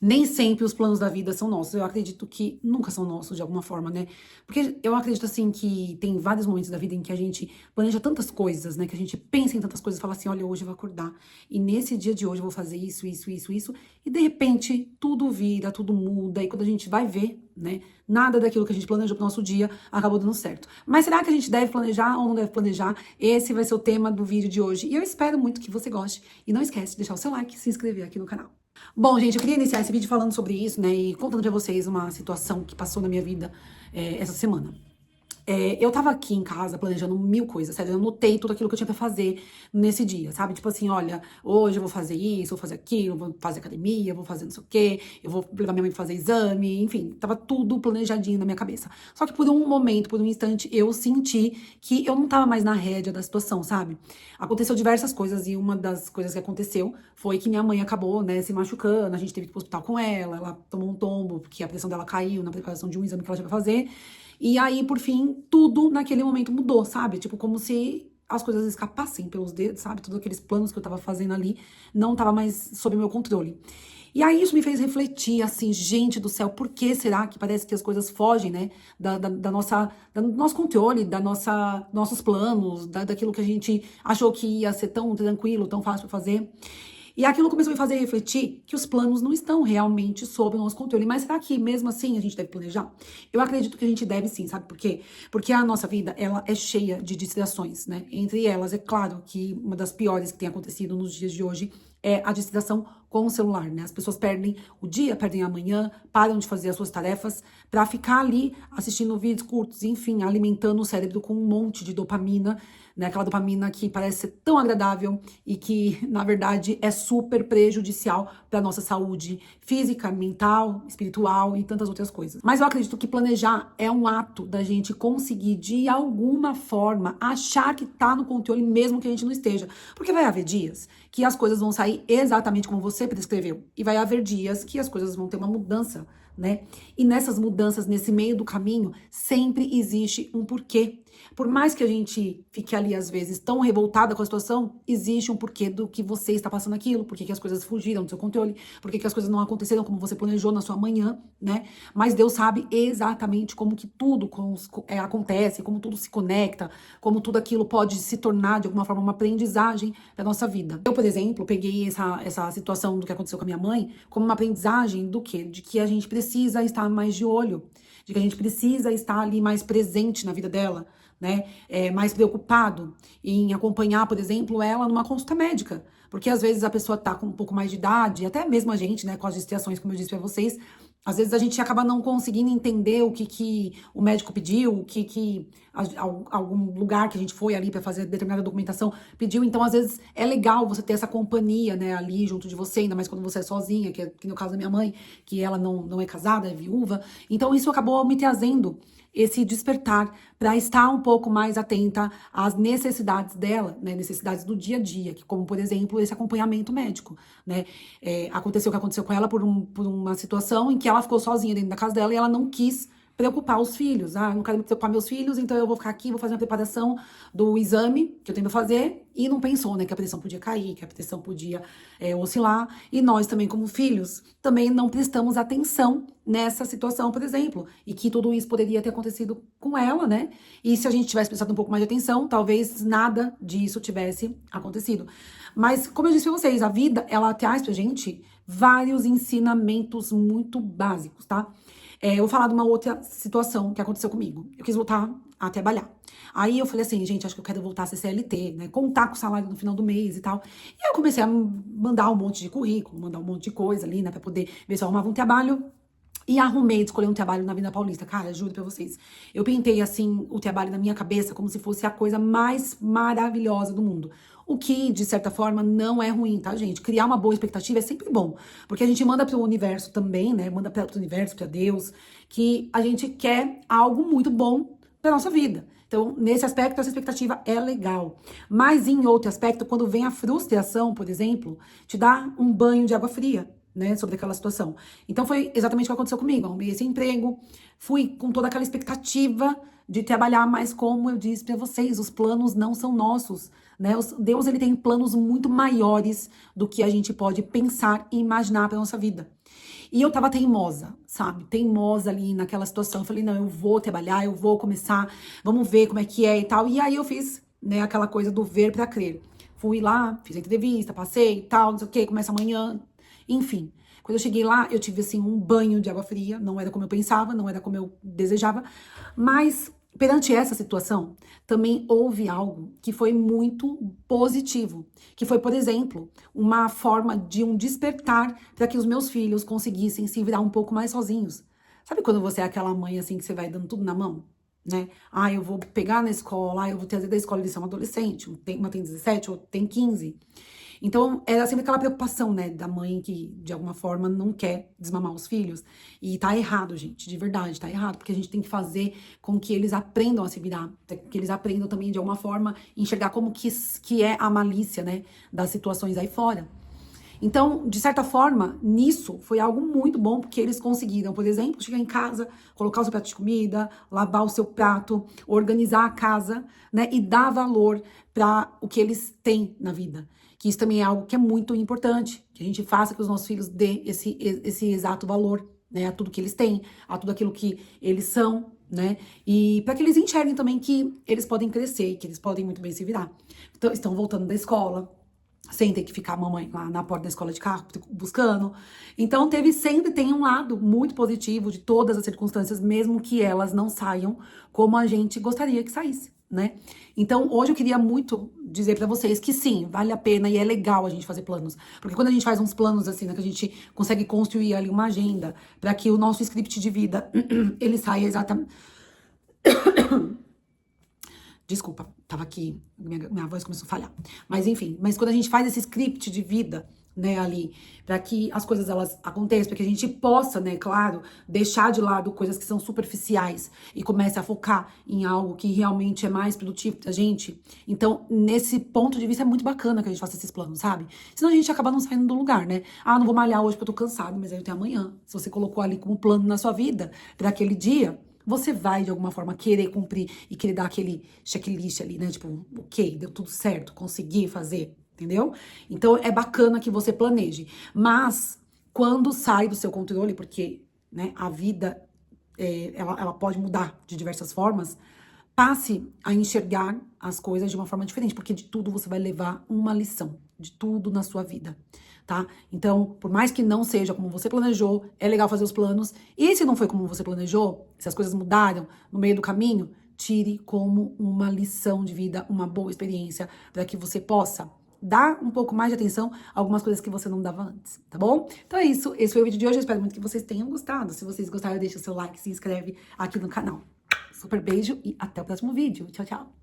Nem sempre os planos da vida são nossos. Eu acredito que nunca são nossos, de alguma forma, né? Porque eu acredito, assim, que tem vários momentos da vida em que a gente planeja tantas coisas, né? Que a gente pensa em tantas coisas e fala assim: olha, hoje eu vou acordar. E nesse dia de hoje eu vou fazer isso, isso, isso, isso. E de repente tudo vira, tudo muda. E quando a gente vai ver, né? Nada daquilo que a gente planejou pro nosso dia acabou dando certo. Mas será que a gente deve planejar ou não deve planejar? Esse vai ser o tema do vídeo de hoje. E eu espero muito que você goste. E não esquece de deixar o seu like e se inscrever aqui no canal. Bom, gente, eu queria iniciar esse vídeo falando sobre isso, né, e contando pra vocês uma situação que passou na minha vida essa semana. Eu tava aqui em casa planejando mil coisas, sério, eu anotei tudo aquilo que eu tinha pra fazer nesse dia, sabe? Tipo assim, olha, hoje eu vou fazer isso, vou fazer aquilo, vou fazer academia, vou fazer não sei o quê, eu vou levar minha mãe pra fazer exame, enfim, tava tudo planejadinho na minha cabeça. Só que por um momento, por um instante, eu senti que eu não tava mais na rédea da situação, sabe? Aconteceu diversas coisas e uma das coisas que aconteceu foi que minha mãe acabou, né, se machucando, a gente teve que ir pro hospital com ela tomou um tombo, porque a pressão dela caiu na preparação de um exame que ela tinha pra fazer. E aí, por fim, tudo naquele momento mudou, sabe? Tipo, como se as coisas escapassem pelos dedos, sabe? Todos aqueles planos que eu tava fazendo ali não tava mais sob meu controle. E aí isso me fez refletir, assim, gente do céu, por que será que parece que as coisas fogem, né? Do nosso controle, nossos planos, daquilo que a gente achou que ia ser tão tranquilo, tão fácil pra fazer. E aquilo começou a me fazer refletir que os planos não estão realmente sob o nosso controle. Mas será que mesmo assim a gente deve planejar? Eu acredito que a gente deve sim, sabe por quê? Porque a nossa vida, ela é cheia de distrações, né? Entre elas, é claro que uma das piores que tem acontecido nos dias de hoje é a distração com o celular, né? As pessoas perdem o dia, perdem a manhã, param de fazer as suas tarefas para ficar ali assistindo vídeos curtos, enfim, alimentando o cérebro com um monte de dopamina, né? Aquela dopamina que parece ser tão agradável e que, na verdade, é super prejudicial para nossa saúde física, mental, espiritual e tantas outras coisas. Mas eu acredito que planejar é um ato da gente conseguir, de alguma forma, achar que tá no controle mesmo que a gente não esteja. Porque vai haver dias que as coisas vão sair exatamente como você prescreveu. E vai haver dias que as coisas vão ter uma mudança, né? E nessas mudanças, nesse meio do caminho, sempre existe um porquê. Por mais que a gente fique ali, às vezes, tão revoltada com a situação, existe um porquê do que você está passando aquilo, por que as coisas fugiram do seu controle, por que as coisas não aconteceram como você planejou na sua manhã, né? Mas Deus sabe exatamente como que tudo acontece, como tudo se conecta, como tudo aquilo pode se tornar, de alguma forma, uma aprendizagem da nossa vida. Eu, por exemplo, peguei essa situação do que aconteceu com a minha mãe como uma aprendizagem do quê? De que a gente precisa estar mais de olho, de que a gente precisa estar ali mais presente na vida dela, né? Mais preocupado em acompanhar, por exemplo, ela numa consulta médica. Porque às vezes a pessoa tá com um pouco mais de idade, até mesmo a gente, né, com as distrações, como eu disse pra vocês, às vezes a gente acaba não conseguindo entender o que o médico pediu, algum lugar que a gente foi ali para fazer determinada documentação pediu. Então, às vezes, é legal você ter essa companhia, né, ali junto de você, ainda mais quando você é sozinha, que no caso da minha mãe, que ela não é casada, é viúva. Então, isso acabou me trazendo esse despertar para estar um pouco mais atenta às necessidades dela, né, necessidades do dia a dia, que como, por exemplo, esse acompanhamento médico, né. Aconteceu o que aconteceu com ela por uma situação em que ela ficou sozinha dentro da casa dela e ela não quis preocupar os filhos. Ah, eu não quero me preocupar meus filhos, então eu vou ficar aqui, vou fazer uma preparação do exame que eu tenho que fazer. E não pensou, né, que a pressão podia cair, que a pressão podia oscilar. E nós também, como filhos, também não prestamos atenção nessa situação, por exemplo. E que tudo isso poderia ter acontecido com ela, né? E se a gente tivesse prestado um pouco mais de atenção, talvez nada disso tivesse acontecido. Mas, como eu disse pra vocês, a vida, ela traz pra gente vários ensinamentos muito básicos, tá? Eu vou falar de uma outra situação que aconteceu comigo. Eu quis voltar a trabalhar. Aí eu falei assim, gente, acho que eu quero voltar a ser CLT, né? Contar com o salário no final do mês e tal. E aí eu comecei a mandar um monte de currículo, mandar um monte de coisa ali, né? Pra poder ver se eu arrumava um trabalho. E arrumei de escolher um trabalho na Avenida Paulista. Cara, juro pra vocês. Eu pintei, assim, o trabalho na minha cabeça como se fosse a coisa mais maravilhosa do mundo. O que, de certa forma, não é ruim, tá, gente? Criar uma boa expectativa é sempre bom. Porque a gente manda pro universo também, né? Manda pro universo, pra Deus, que a gente quer algo muito bom pra nossa vida. Então, nesse aspecto, essa expectativa é legal. Mas em outro aspecto, quando vem a frustração, por exemplo, te dá um banho de água fria. né, sobre aquela situação. Então foi exatamente o que aconteceu comigo. Eu arrumei esse emprego, fui com toda aquela expectativa de trabalhar, mas como eu disse para vocês, os planos não são nossos, né? Deus, ele tem planos muito maiores do que a gente pode pensar e imaginar para nossa vida. E eu tava teimosa, sabe? Teimosa ali naquela situação. Eu falei, não, eu vou trabalhar, eu vou começar, vamos ver como é que é e tal. E aí eu fiz, né, aquela coisa do ver para crer. Fui lá, fiz a entrevista, passei e tal, não sei o quê, começa amanhã. Enfim, quando eu cheguei lá, eu tive, assim, um banho de água fria. Não era como eu pensava, não era como eu desejava. Mas, perante essa situação, também houve algo que foi muito positivo. Que foi, por exemplo, uma forma de um despertar para que os meus filhos conseguissem se virar um pouco mais sozinhos. Sabe quando você é aquela mãe, assim, que você vai dando tudo na mão? Né? Ah, eu vou pegar na escola, eu vou trazer da escola, eles são adolescentes, uma tem 17, outra tem 15. Então, era sempre aquela preocupação, né, da mãe que, de alguma forma, não quer desmamar os filhos. E tá errado, gente, de verdade, tá errado, porque a gente tem que fazer com que eles aprendam a se virar, que eles aprendam também, de alguma forma, enxergar como que é a malícia, né, das situações aí fora. Então, de certa forma, nisso foi algo muito bom, porque eles conseguiram, por exemplo, chegar em casa, colocar o seu prato de comida, lavar o seu prato, organizar a casa, né, e dar valor para o que eles têm na vida. Que isso também é algo que é muito importante, que a gente faça que os nossos filhos dê esse exato valor, né, a tudo que eles têm, a tudo aquilo que eles são, né, e para que eles enxerguem também que eles podem crescer, que eles podem muito bem se virar. Então, estão voltando da escola, sem ter que ficar a mamãe lá na porta da escola de carro buscando. Então, sempre tem um lado muito positivo de todas as circunstâncias, mesmo que elas não saiam como a gente gostaria que saísse, né? Então, hoje eu queria muito dizer pra vocês que sim, vale a pena e é legal a gente fazer planos. Porque quando a gente faz uns planos assim, né, que a gente consegue construir ali uma agenda para que o nosso script de vida, ele saia exatamente... Desculpa, tava aqui, minha voz começou a falhar. Mas enfim, mas quando a gente faz esse script de vida, né, ali, para que as coisas elas aconteçam, para que a gente possa, né, claro, deixar de lado coisas que são superficiais e comece a focar em algo que realmente é mais produtivo pra gente. Então, nesse ponto de vista é muito bacana que a gente faça esses planos, sabe? Senão a gente acaba não saindo do lugar, né? Ah, não vou malhar hoje porque eu tô cansado, mas aí eu tenho amanhã. Se você colocou ali como plano na sua vida para aquele dia, você vai, de alguma forma, querer cumprir e querer dar aquele checklist ali, né? Tipo, ok, deu tudo certo, consegui fazer, entendeu? Então, é bacana que você planeje. Mas, quando sai do seu controle, porque, né, a vida, ela pode mudar de diversas formas, passe a enxergar as coisas de uma forma diferente, porque de tudo você vai levar uma lição, de tudo na sua vida, tá? Então, por mais que não seja como você planejou, é legal fazer os planos. E se não foi como você planejou, se as coisas mudaram no meio do caminho, tire como uma lição de vida, uma boa experiência, para que você possa dar um pouco mais de atenção a algumas coisas que você não dava antes, tá bom? Então é isso, esse foi o vídeo de hoje, eu espero muito que vocês tenham gostado. Se vocês gostaram, deixa o seu like, se inscreve aqui no canal. Super beijo e até o próximo vídeo. Tchau, tchau.